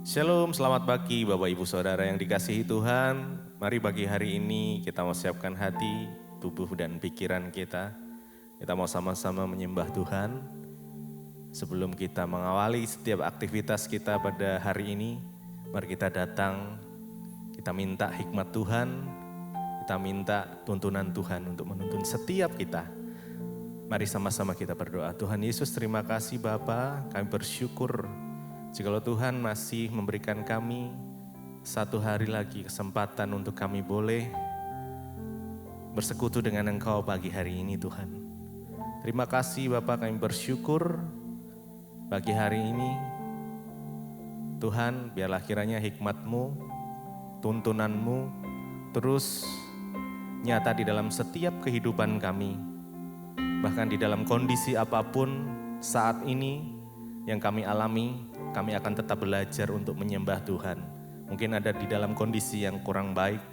Shalom, selamat pagi Bapak Ibu Saudara yang dikasihi Tuhan. Mari pagi hari ini kita mau siapkan hati, tubuh dan pikiran kita. Kita mau sama-sama menyembah Tuhan. Sebelum kita mengawali setiap aktivitas kita pada hari ini, mari kita datang, kita minta hikmat Tuhan, kita minta tuntunan Tuhan untuk menuntun setiap kita. Mari sama-sama kita berdoa. Tuhan Yesus, terima kasih Bapa, kami bersyukur jikalau Tuhan masih memberikan kami satu hari lagi kesempatan untuk kami boleh bersekutu dengan Engkau pagi hari ini Tuhan. Terima kasih Bapa, kami bersyukur pagi hari ini. Tuhan, biarlah kiranya hikmat-Mu, tuntunan-Mu terus nyata di dalam setiap kehidupan kami. Bahkan di dalam kondisi apapun saat ini yang kami alami, kami akan tetap belajar untuk menyembah Tuhan. Mungkin ada di dalam kondisi yang kurang baik,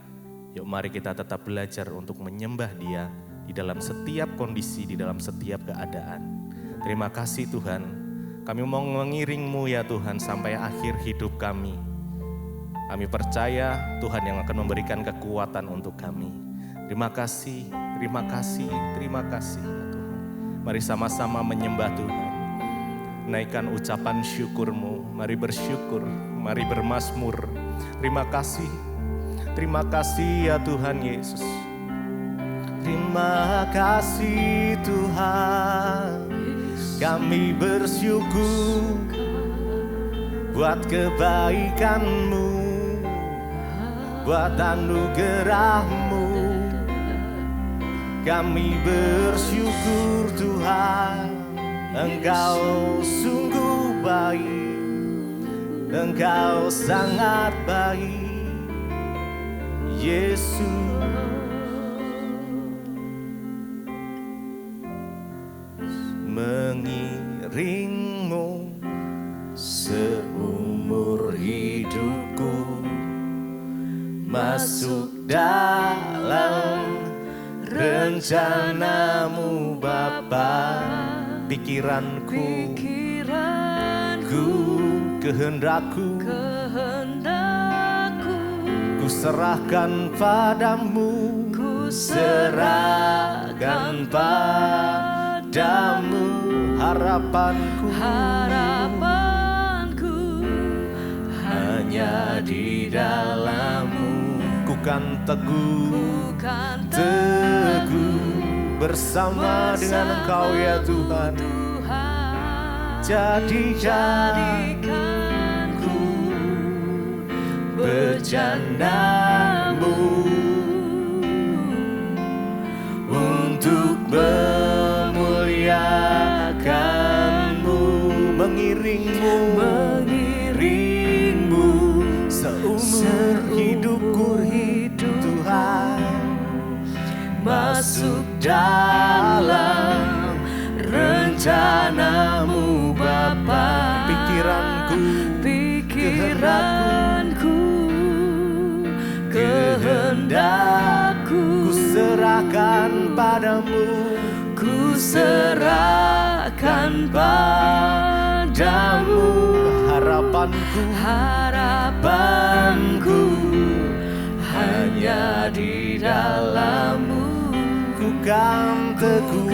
yuk mari kita tetap belajar untuk menyembah Dia di dalam setiap kondisi, di dalam setiap keadaan. Terima kasih Tuhan, kami mau mengiring-Mu ya Tuhan sampai akhir hidup kami. Kami percaya Tuhan yang akan memberikan kekuatan untuk kami. Terima kasih, terima kasih, terima kasih ya Tuhan. Mari sama-sama menyembah Tuhan. Naikkan ucapan syukur-Mu, mari bersyukur, mari bermazmur. Terima kasih ya Tuhan Yesus. Terima kasih Tuhan, kami bersyukur buat kebaikan-Mu, buat anugerah-Mu. Kami bersyukur Tuhan, Engkau sungguh baik, Engkau sangat baik, Yesus. Mengiring-Mu seumur hidupku, masuk dalam rencana-Mu Bapa. Pikiranku, kehendakku, ku serahkan padamu, ku serahkan padamu. Harapanku hanya di dalam-Mu. Ku kan teguh bersama dengan Engkau ya Tuhan. Jadikanku bejana-Mu untuk memuliakan-Mu. Mengiring-Mu seumur hidupku Tuhan. Masuk dalam rencana-Mu Bapa. Kehendakku, ku serahkan padamu, ku serahkan padamu. Harapanku hanya di dalam-Mu. Ku kan teguh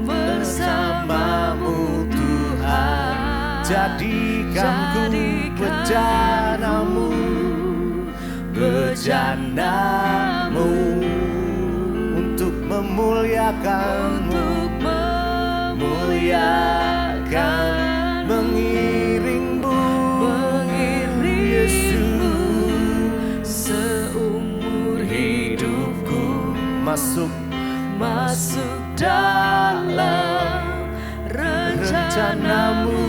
bersama-Mu Tuhan. Jadikanku bejana-Mu untuk memuliakan-Mu, mengiring-Mu, Yesus. Seumur hidupku masuk dalam rencana-Mu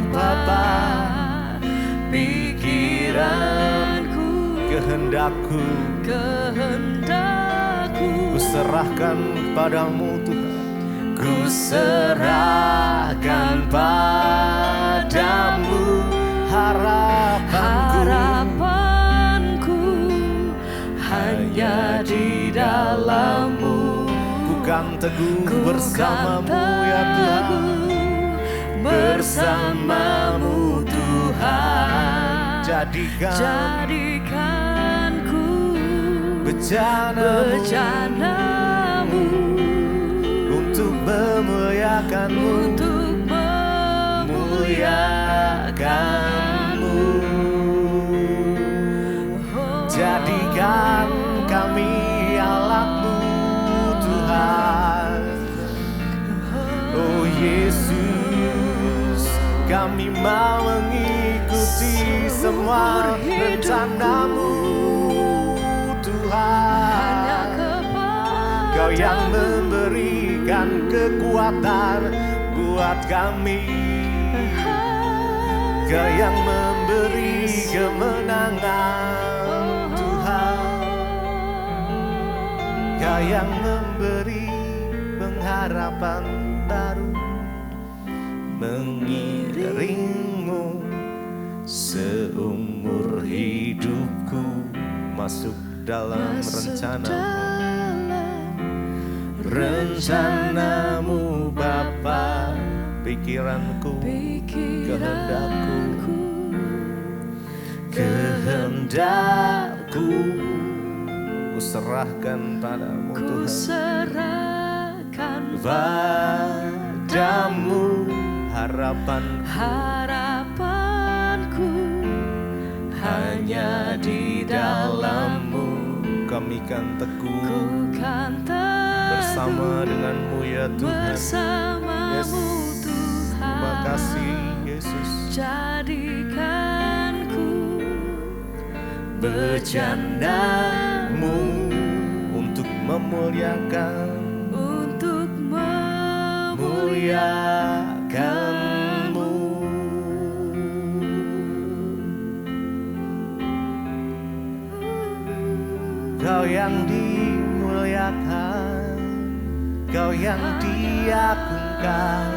Bapa. Pikiranku, kehendakku, ku serahkan padamu Tuhan. Ku serahkan padamu. Harapanku hanya di dalam-Mu. Ku kan teguh bersama-Mu ya Tuhan. bersamamu Tuhan. Jadikan ku bejanamu untuk memuliakanmu, Jadikan kami alatmu Tuhan. Oh Yesus, kami mau mengikuti semua rencanamu Tuhan. Kau yang memberikan kekuatan buat kami, Kau yang memberi kemenangan Tuhan, Kau yang memberi pengharapan baru. Mengiringmu seumur hidupku, masuk dalam rencanamu Bapa. Pikiranku, kehendakku ku serahkan padamu Tuhan. Padamu harapanku hanya di dalam-Mu. Kami kan teguh bersama dengan-Mu ya Tuhan. Yes. Terima kasih Yesus. Jadikanku bejanamu untuk memuliakanmu. Kau yang dimuliakan, Kau yang diagungkan,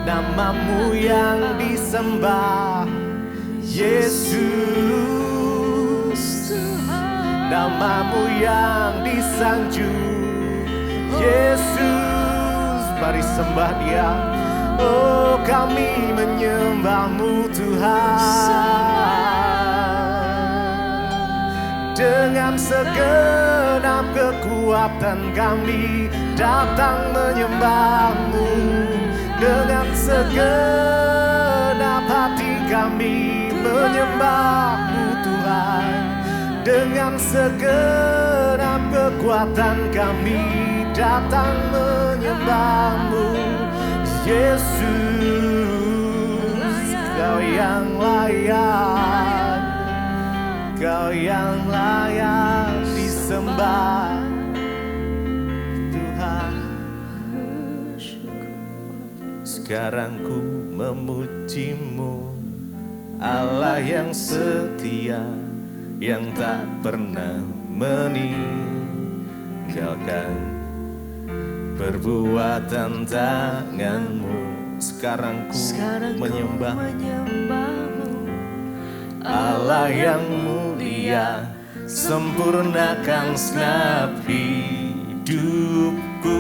nama-Mu yang disembah, Yesus. Nama-Mu yang disanjung, Yesus. Mari sembah Dia. Oh, kami menyembah-Mu Tuhan. Dengan segenap kekuatan kami datang menyembah-Mu. Dengan segenap hati kami menyembah-Mu Tuhan. Dengan segenap kekuatan kami datang menyembah-Mu, Yesus. Kau yang layak, Kau yang layak disembah Tuhan. Sekarang ku memuji-Mu, Allah yang setia, yang tak pernah meninggalkan perbuatan tangan-Mu. Sekarang ku menyembah-Mu, Allah yang mulia, sempurnakan segenap hidupku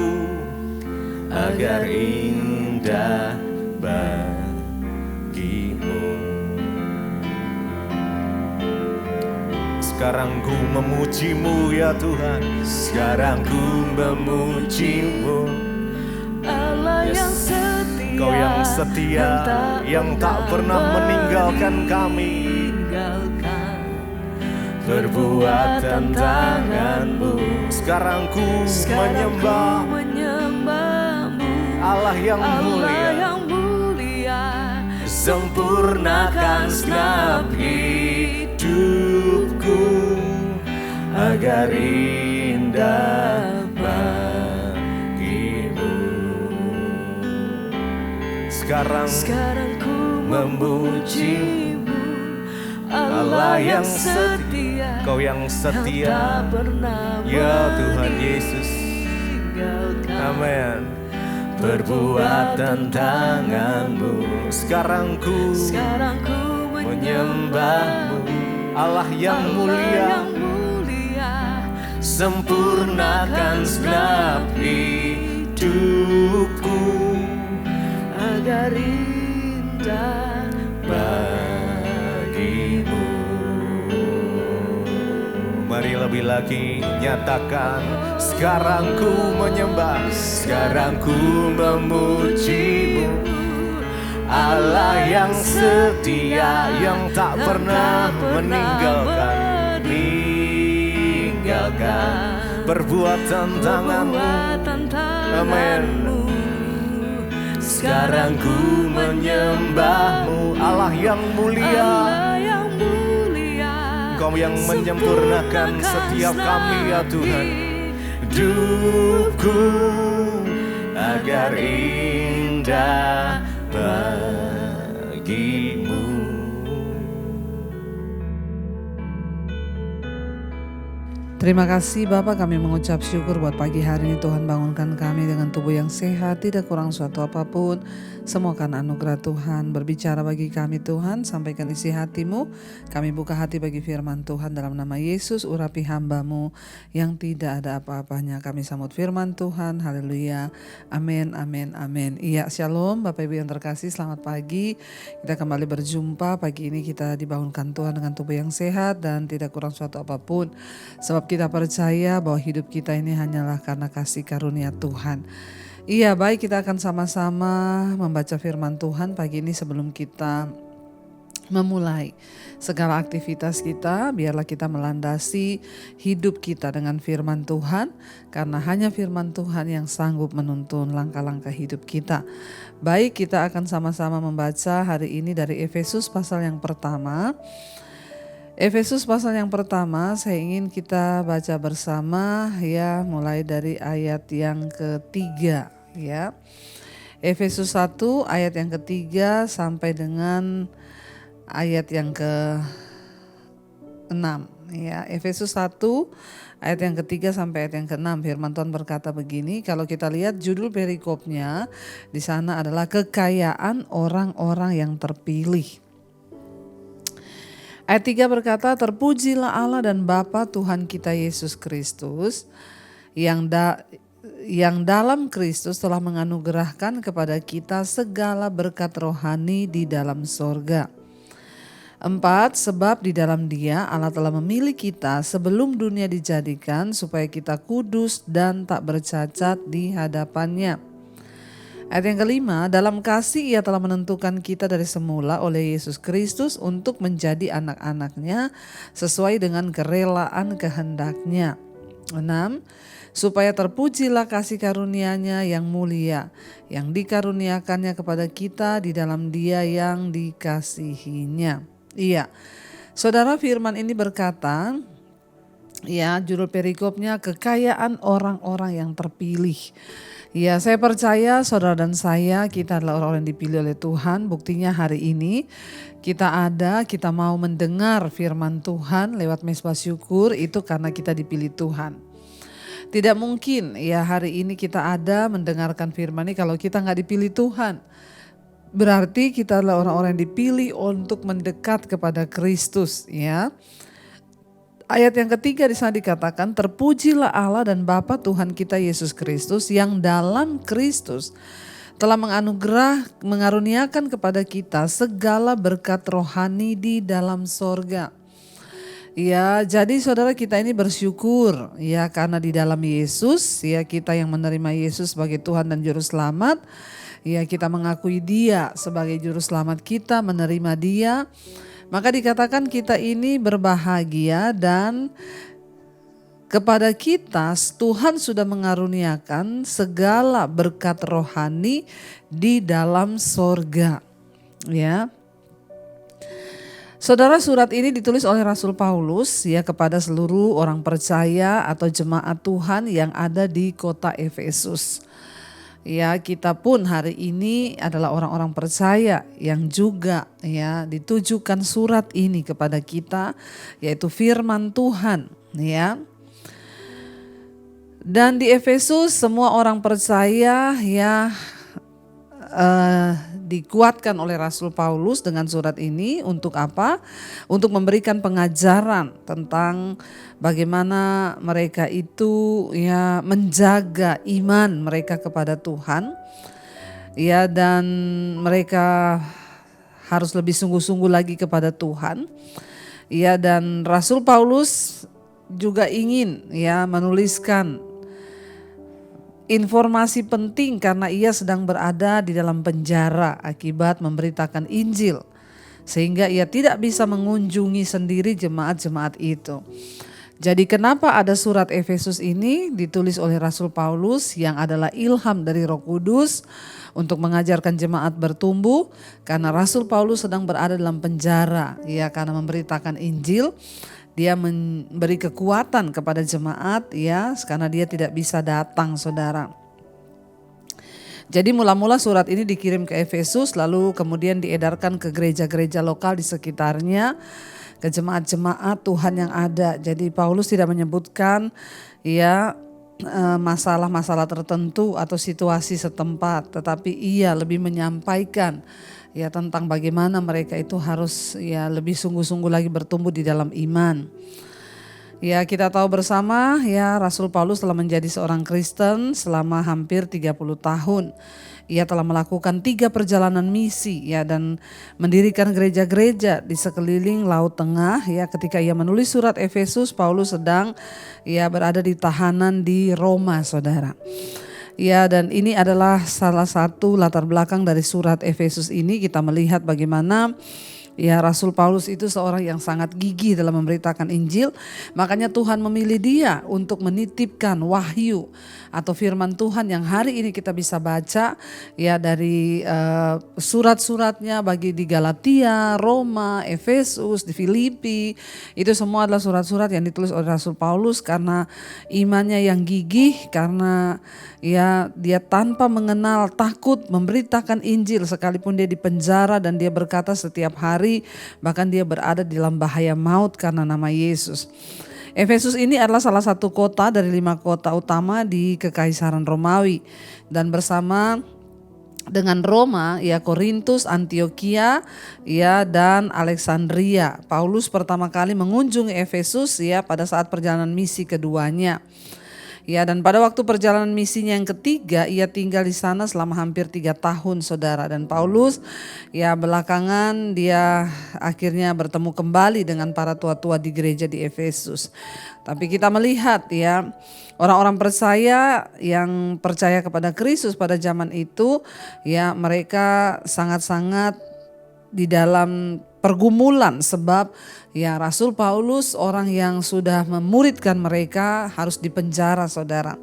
agar indah bagi-Mu. Sekarang ku memuji-Mu ya Tuhan. Sekarang ku memuji-Mu, Allah yang setia, Kau yang setia, yang tak pernah meninggalkan kami. Perbuatan tangan-Mu. Sekarang ku menyembah-Mu, Allah yang mulia, sempurnakan segenap hidupku agar indah bagi-Mu. Sekarang ku memuji-Mu, Allah yang setia, Kau yang setia, ya Tuhan Yesus. Amin. Perbuatan tangan-Mu. Sekarang ku menyembah-Mu, Allah yang mulia, sempurnakan segenap hidupku agar indah bagimu. Mari lebih lagi nyatakan, sekarang ku menyembah, sekarang ku memujimu, Allah yang setia, yang tak pernah meninggalkan perbuatan tanganmu. Amin. Sekarang ku menyembahmu, Allah yang mulia, Engkau yang menyempurnakan setiap kami ya Tuhan. Hidupku agar indah bagimu. Terima kasih Bapak, kami mengucap syukur buat pagi hari ini. Tuhan bangunkan kami dengan tubuh yang sehat, tidak kurang suatu apapun. Semua karena anugerah Tuhan. Berbicara bagi kami Tuhan, sampaikan isi hati-Mu. Kami buka hati bagi firman Tuhan dalam nama Yesus. Urapi hamba-Mu yang tidak ada apa-apanya. Kami sambut firman Tuhan, haleluya, amin, amin, amin. Iya, shalom Bapak Ibu yang terkasih, selamat pagi. Kita kembali berjumpa, pagi ini kita dibangunkan Tuhan dengan tubuh yang sehat dan tidak kurang suatu apapun. Sebab kita percaya bahwa hidup kita ini hanyalah karena kasih karunia Tuhan. Iya, baik, kita akan sama-sama membaca firman Tuhan pagi ini. Sebelum kita memulai segala aktivitas kita, biarlah kita melandasi hidup kita dengan firman Tuhan, karena hanya firman Tuhan yang sanggup menuntun langkah-langkah hidup kita. Baik, kita akan sama-sama membaca hari ini dari Efesus pasal yang pertama. Efesus pasal yang pertama, saya ingin kita baca bersama ya, mulai dari ayat yang ketiga ya. Efesus 1 ayat yang ketiga sampai dengan ayat yang ke-6 ya. Efesus 1 ayat yang ketiga sampai ayat yang ke-6, firman Tuhan berkata begini. Kalau kita lihat judul perikopnya di sana adalah kekayaan orang-orang yang terpilih. Ayat 3 berkata, terpujilah Allah dan Bapa Tuhan kita Yesus Kristus yang dalam Kristus telah menganugerahkan kepada kita segala berkat rohani di dalam sorga. 4, sebab di dalam Dia Allah telah memilih kita sebelum dunia dijadikan supaya kita kudus dan tak bercacat di hadapan-Nya. Ayat yang kelima, dalam kasih Ia telah menentukan kita dari semula oleh Yesus Kristus untuk menjadi anak-anak-Nya sesuai dengan kerelaan kehendak-Nya. 6, supaya terpujilah kasih karunia-Nya yang mulia, yang dikaruniakannya kepada kita di dalam Dia yang dikasihi-Nya. Iya, saudara, firman ini berkata, ya, judul perikopnya kekayaan orang-orang yang terpilih. Ya, saya percaya saudara dan saya, kita adalah orang-orang yang dipilih oleh Tuhan. Buktinya hari ini kita mau mendengar firman Tuhan lewat mezbah syukur, itu karena kita dipilih Tuhan. Tidak mungkin ya hari ini kita ada mendengarkan firman ini kalau kita gak dipilih Tuhan. Berarti kita adalah orang-orang yang dipilih untuk mendekat kepada Kristus ya. Ayat yang ketiga di sana dikatakan, terpujilah Allah dan Bapa Tuhan kita Yesus Kristus yang dalam Kristus telah mengaruniakan kepada kita segala berkat rohani di dalam sorga. Ya, jadi saudara, kita ini bersyukur ya karena di dalam Yesus ya, kita yang menerima Yesus sebagai Tuhan dan Juru Selamat. Ya, kita mengakui Dia sebagai Juru Selamat kita, menerima Dia. Maka dikatakan kita ini berbahagia dan kepada kita Tuhan sudah mengaruniakan segala berkat rohani di dalam sorga. Ya, saudara, surat ini ditulis oleh Rasul Paulus ya kepada seluruh orang percaya atau jemaat Tuhan yang ada di kota Efesus. Ya, kita pun hari ini adalah orang-orang percaya yang juga ya ditujukan surat ini kepada kita, yaitu firman Tuhan ya. Dan di Efesus semua orang percaya ya dikuatkan oleh Rasul Paulus dengan surat ini untuk apa? Untuk memberikan pengajaran tentang bagaimana mereka itu ya menjaga iman mereka kepada Tuhan. Ya, dan mereka harus lebih sungguh-sungguh lagi kepada Tuhan. Ya, dan Rasul Paulus juga ingin ya menuliskan informasi penting karena ia sedang berada di dalam penjara akibat memberitakan Injil. Sehingga ia tidak bisa mengunjungi sendiri jemaat-jemaat itu. Jadi kenapa ada surat Efesus ini ditulis oleh Rasul Paulus yang adalah ilham dari Roh Kudus untuk mengajarkan jemaat bertumbuh, karena Rasul Paulus sedang berada dalam penjara ya karena memberitakan Injil. Dia memberi kekuatan kepada jemaat ya karena dia tidak bisa datang, saudara. Jadi mula-mula surat ini dikirim ke Efesus, lalu kemudian diedarkan ke gereja-gereja lokal di sekitarnya, ke jemaat-jemaat Tuhan yang ada. Jadi Paulus tidak menyebutkan ya masalah-masalah tertentu atau situasi setempat, tetapi ia lebih menyampaikan ya tentang bagaimana mereka itu harus ya lebih sungguh-sungguh lagi bertumbuh di dalam iman. Ya, kita tahu bersama ya Rasul Paulus telah menjadi seorang Kristen selama hampir 30 tahun. Ia telah melakukan 3 perjalanan misi ya dan mendirikan gereja-gereja di sekeliling Laut Tengah ya. Ketika ia menulis surat Efesus, Paulus sedang ya berada di tahanan di Roma, saudara. Ya, dan ini adalah salah satu latar belakang dari surat Efesus ini. Kita melihat bagaimana ya Rasul Paulus itu seorang yang sangat gigih dalam memberitakan Injil. Makanya Tuhan memilih dia untuk menitipkan wahyu atau firman Tuhan yang hari ini kita bisa baca ya dari surat-suratnya bagi di Galatia, Roma, Efesus, di Filipi. Itu semua adalah surat-surat yang ditulis oleh Rasul Paulus karena imannya yang gigih, karena ya dia tanpa mengenal takut memberitakan Injil sekalipun dia di penjara, dan dia berkata setiap hari bahkan dia berada di dalam bahaya maut karena nama Yesus. Efesus ini adalah salah satu kota dari 5 kota utama di Kekaisaran Romawi, dan bersama dengan Roma ya Korintus, Antioquia ya dan Alexandria. Paulus pertama kali mengunjungi Efesus ya pada saat perjalanan misi keduanya. Ya, dan pada waktu perjalanan misinya yang ketiga, ia tinggal di sana selama hampir 3 tahun, saudara. Dan Paulus ya belakangan dia akhirnya bertemu kembali dengan para tua-tua di gereja di Efesus. Tapi kita melihat ya orang-orang percaya yang percaya kepada Kristus pada zaman itu ya mereka sangat-sangat di dalam pergumulan, sebab ya Rasul Paulus orang yang sudah memuridkan mereka harus dipenjara, saudara.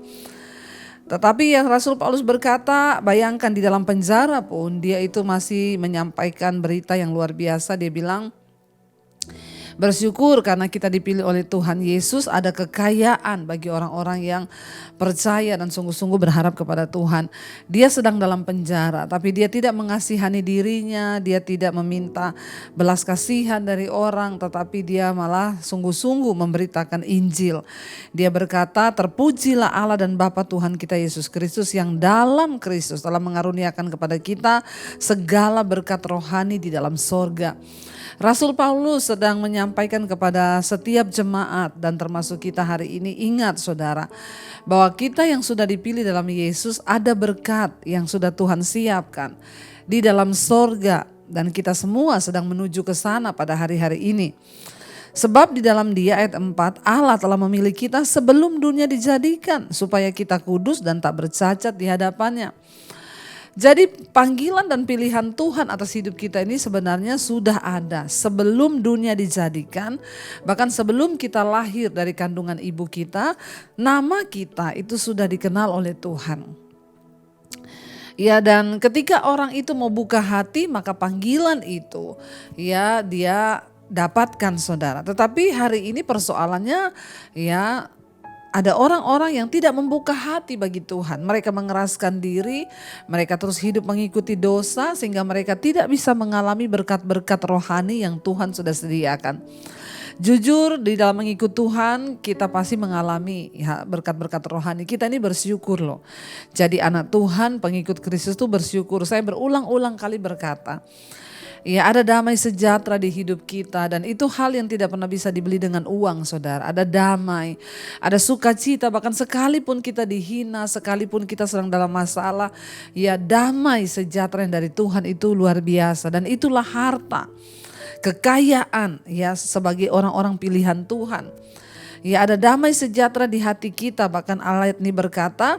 Tetapi ya Rasul Paulus berkata, bayangkan di dalam penjara pun dia itu masih menyampaikan berita yang luar biasa. Dia bilang, bersyukur karena kita dipilih oleh Tuhan Yesus, ada kekayaan bagi orang-orang yang percaya dan sungguh-sungguh berharap kepada Tuhan. Dia sedang dalam penjara, tapi dia tidak mengasihani dirinya, dia tidak meminta belas kasihan dari orang, tetapi dia malah sungguh-sungguh memberitakan Injil. Dia berkata, terpujilah Allah dan Bapa Tuhan kita Yesus Kristus yang dalam Kristus telah mengaruniakan kepada kita segala berkat rohani di dalam sorga. Rasul Paulus sedang menyampaikan kepada setiap jemaat dan termasuk kita hari ini, ingat saudara, bahwa kita yang sudah dipilih dalam Yesus ada berkat yang sudah Tuhan siapkan di dalam sorga, dan kita semua sedang menuju ke sana pada hari-hari ini. Sebab di dalam Dia, ayat 4, Allah telah memilih kita sebelum dunia dijadikan supaya kita kudus dan tak bercacat di hadapannya. Jadi panggilan dan pilihan Tuhan atas hidup kita ini sebenarnya sudah ada sebelum dunia dijadikan. Bahkan sebelum kita lahir dari kandungan ibu kita, nama kita itu sudah dikenal oleh Tuhan. Ya, dan ketika orang itu mau buka hati, maka panggilan itu ya dia dapatkan, saudara. Tetapi hari ini persoalannya ya ada orang-orang yang tidak membuka hati bagi Tuhan. Mereka mengeraskan diri, mereka terus hidup mengikuti dosa sehingga mereka tidak bisa mengalami berkat-berkat rohani yang Tuhan sudah sediakan. Jujur, di dalam mengikut Tuhan kita pasti mengalami ya, berkat-berkat rohani. Kita ini bersyukur loh. Jadi anak Tuhan, pengikut Kristus itu bersyukur. Saya berulang-ulang kali berkata, Ya, ada damai sejahtera di hidup kita, dan itu hal yang tidak pernah bisa dibeli dengan uang, saudara. Ada damai, ada sukacita, bahkan sekalipun kita dihina, sekalipun kita sedang dalam masalah, ya damai sejahtera yang dari Tuhan itu luar biasa, dan itulah harta, kekayaan ya sebagai orang-orang pilihan Tuhan. Ya, ada damai sejahtera di hati kita, bahkan ayat ini berkata,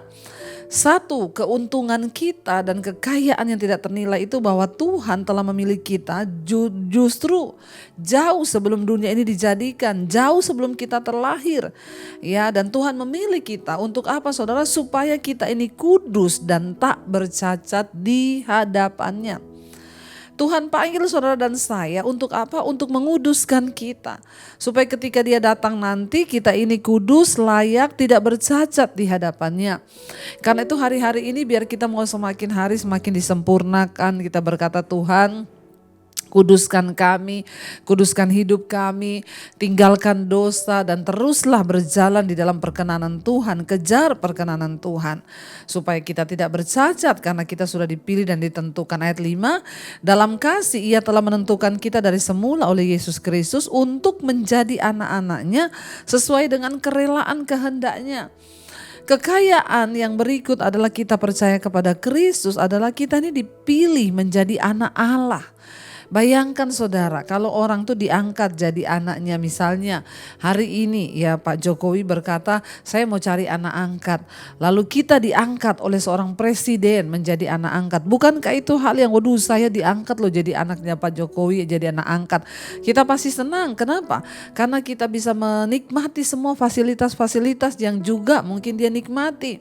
satu keuntungan kita dan kekayaan yang tidak ternilai itu bahwa Tuhan telah memilih kita justru jauh sebelum dunia ini dijadikan, jauh sebelum kita terlahir. Ya, dan Tuhan memilih kita untuk apa, saudara? Supaya kita ini kudus dan tak bercacat di hadapannya. Tuhan panggil saudara dan saya untuk apa? Untuk menguduskan kita. Supaya ketika Dia datang nanti, kita ini kudus, layak, tidak bercacat di hadapannya. Karena itu hari-hari ini biar kita mau semakin hari semakin disempurnakan. Kita berkata, Tuhan, kuduskan kami, kuduskan hidup kami, tinggalkan dosa dan teruslah berjalan di dalam perkenanan Tuhan, kejar perkenanan Tuhan. Supaya kita tidak bercacat karena kita sudah dipilih dan ditentukan. Ayat 5, dalam kasih Ia telah menentukan kita dari semula oleh Yesus Kristus untuk menjadi anak-anak-Nya sesuai dengan kerelaan kehendak-Nya. Kekayaan yang berikut adalah kita percaya kepada Kristus, adalah kita ini dipilih menjadi anak Allah. Bayangkan saudara, kalau orang tuh diangkat jadi anaknya, misalnya hari ini ya Pak Jokowi berkata saya mau cari anak angkat. Lalu kita diangkat oleh seorang presiden menjadi anak angkat. Bukankah itu hal yang waduh saya diangkat loh jadi anaknya Pak Jokowi, jadi anak angkat. Kita pasti senang, kenapa? Karena kita bisa menikmati semua fasilitas-fasilitas yang juga mungkin dia nikmati.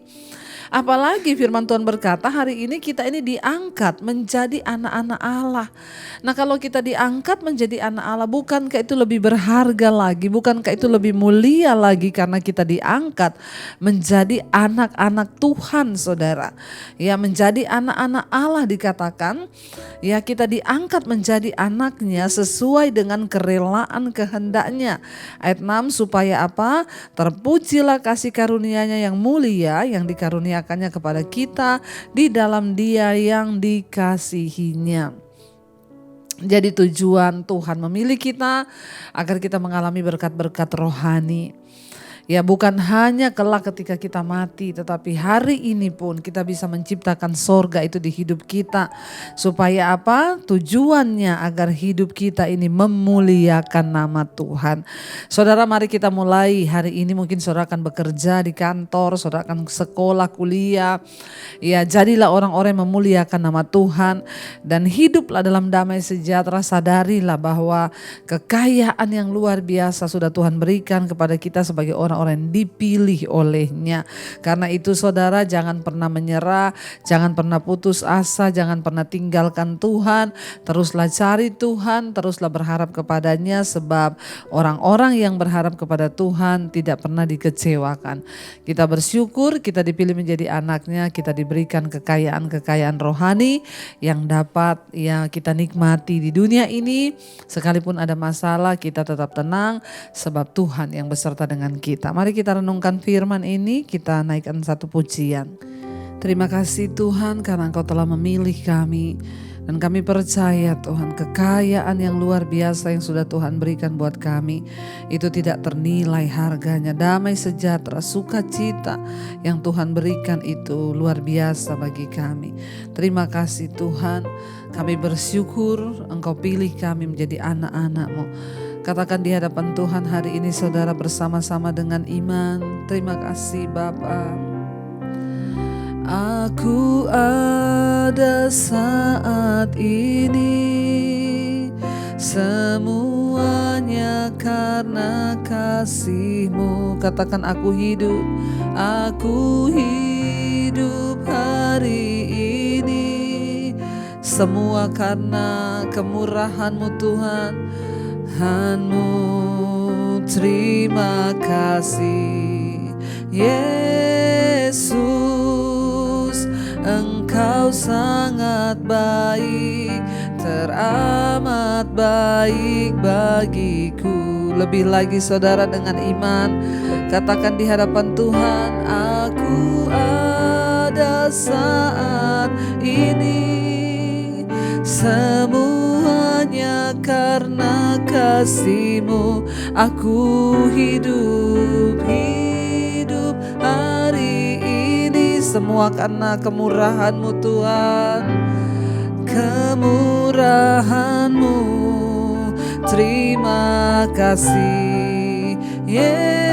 Apalagi firman Tuhan berkata hari ini kita ini diangkat menjadi anak-anak Allah. Nah, kalau kita diangkat menjadi anak Allah, bukankah itu lebih berharga lagi? Bukankah itu lebih mulia lagi karena kita diangkat menjadi anak-anak Tuhan, saudara? Ya, menjadi anak-anak Allah dikatakan, ya kita diangkat menjadi anaknya sesuai dengan kerelaan kehendak-Nya. Ayat 6, supaya apa? Terpujilah kasih karunia-Nya yang mulia yang dikaruniakannya kepada kita di dalam Dia yang dikasihinya. Jadi tujuan Tuhan memilih kita agar kita mengalami berkat-berkat rohani. Ya, bukan hanya kelak ketika kita mati, tetapi hari ini pun kita bisa menciptakan sorga itu di hidup kita. Supaya apa? Tujuannya agar hidup kita ini memuliakan nama Tuhan. Saudara, mari kita mulai hari ini. Mungkin saudara akan bekerja di kantor, saudara akan sekolah, kuliah. Ya, jadilah orang-orang yang memuliakan nama Tuhan. Dan hiduplah dalam damai sejahtera. Sadarilah bahwa kekayaan yang luar biasa sudah Tuhan berikan kepada kita sebagai orang yang dipilih oleh-Nya. Karena itu saudara, jangan pernah menyerah, jangan pernah putus asa, jangan pernah tinggalkan Tuhan. Teruslah cari Tuhan, teruslah berharap kepada-Nya, sebab orang-orang yang berharap kepada Tuhan tidak pernah dikecewakan. Kita bersyukur kita dipilih menjadi anak-Nya, kita diberikan kekayaan-kekayaan rohani yang dapat ya kita nikmati di dunia ini. Sekalipun ada masalah, kita tetap tenang sebab Tuhan yang beserta dengan kita. Mari kita renungkan firman ini, kita naikkan satu pujian. Terima kasih Tuhan karena Engkau telah memilih kami. Dan kami percaya Tuhan, kekayaan yang luar biasa yang sudah Tuhan berikan buat kami itu tidak ternilai harganya. Damai sejahtera, sukacita yang Tuhan berikan itu luar biasa bagi kami. Terima kasih Tuhan, kami bersyukur Engkau pilih kami menjadi anak-anak-Mu. Katakan di hadapan Tuhan hari ini saudara bersama-sama dengan iman. Terima kasih Bapa. Aku ada saat ini, semuanya karena kasih-Mu. Katakan aku hidup hari ini, semua karena kemurahan-Mu Tuhan. Tuhanmu, terima kasih Yesus, Engkau sangat baik, teramat baik bagiku. Lebih lagi saudara dengan iman, katakan di hadapan Tuhan, aku ada saat ini, semuanya hanya karena kasih-Mu aku hidup hari ini. Semua karena kemurahan-Mu Tuhan, kemurahan-Mu. Terima kasih Yesus,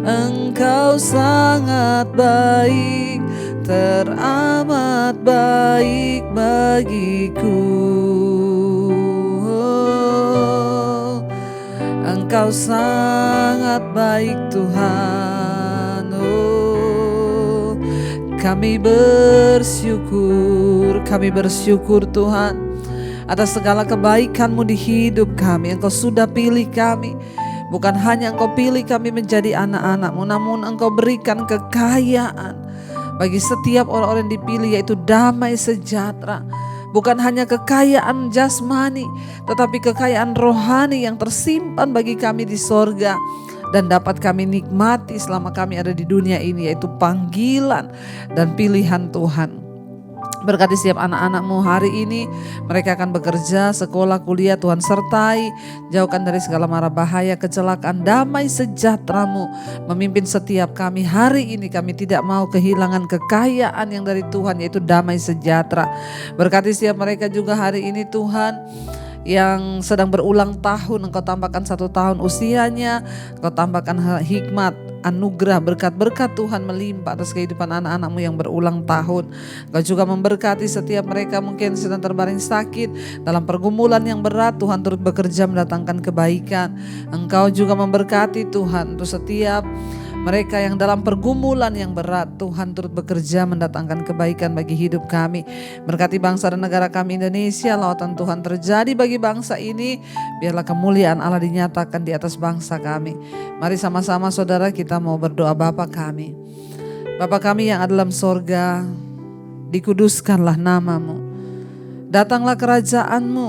Engkau sangat baik, teramat baik bagiku. Engkau sangat baik Tuhan. Kami bersyukur Tuhan atas segala kebaikan-Mu di hidup kami. Engkau sudah pilih kami. Bukan hanya Engkau pilih kami menjadi anak-anak-Mu, namun Engkau berikan kekayaan bagi setiap orang-orang yang dipilih, yaitu damai sejahtera. Bukan hanya kekayaan jasmani, tetapi kekayaan rohani yang tersimpan bagi kami di sorga dan dapat kami nikmati selama kami ada di dunia ini, yaitu panggilan dan pilihan Tuhan. Berkati setiap anak-anak-Mu hari ini, mereka akan bekerja, sekolah, kuliah, Tuhan sertai, jauhkan dari segala mara bahaya, kecelakaan, damai sejahtera-Mu memimpin setiap kami hari ini. Kami tidak mau kehilangan kekayaan yang dari Tuhan, yaitu damai sejahtera. Berkati setiap mereka juga hari ini Tuhan, yang sedang berulang tahun, Engkau tambahkan 1 tahun usianya, Engkau tambahkan hikmat, anugerah, berkat-berkat Tuhan melimpah atas kehidupan anak-anak-Mu yang berulang tahun. Engkau juga memberkati setiap mereka mungkin sedang terbaring sakit, dalam pergumulan yang berat, Tuhan turut bekerja mendatangkan kebaikan. Engkau juga memberkati Tuhan untuk setiap mereka yang dalam pergumulan yang berat, Tuhan turut bekerja mendatangkan kebaikan bagi hidup kami. Berkati bangsa dan negara kami Indonesia, lawatan Tuhan terjadi bagi bangsa ini. Biarlah kemuliaan Allah dinyatakan di atas bangsa kami. Mari sama-sama saudara kita mau berdoa. Bapa kami, Bapa kami yang ada dalam sorga, dikuduskanlah nama-Mu. Datanglah kerajaan-Mu,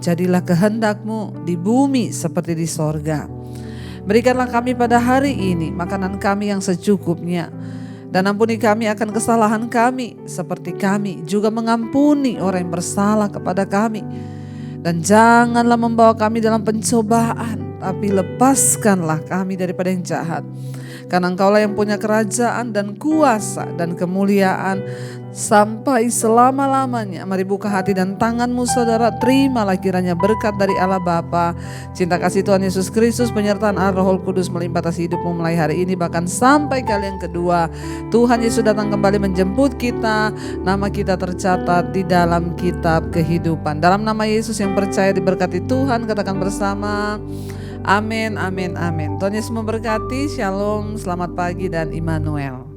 jadilah kehendak-Mu di bumi seperti di sorga. Berikanlah kami pada hari ini makanan kami yang secukupnya. Dan ampuni kami akan kesalahan kami, seperti kami juga mengampuni orang yang bersalah kepada kami. Dan janganlah membawa kami dalam pencobaan, tapi lepaskanlah kami daripada yang jahat. Karena Engkaulah yang punya kerajaan dan kuasa dan kemuliaan sampai selama-lamanya. Mari buka hati dan tanganmu saudara, terimalah kiranya berkat dari Allah Bapa, cinta kasih Tuhan Yesus Kristus, penyertaan Allah Roh Kudus melimpah atas hidupmu mulai hari ini bahkan sampai kali yang kedua. Tuhan Yesus datang kembali menjemput kita, nama kita tercatat di dalam kitab kehidupan. Dalam nama Yesus yang percaya diberkati Tuhan, katakan bersama amin, amin, amin. Tuhan Yesus memberkati. Shalom, selamat pagi dan Immanuel.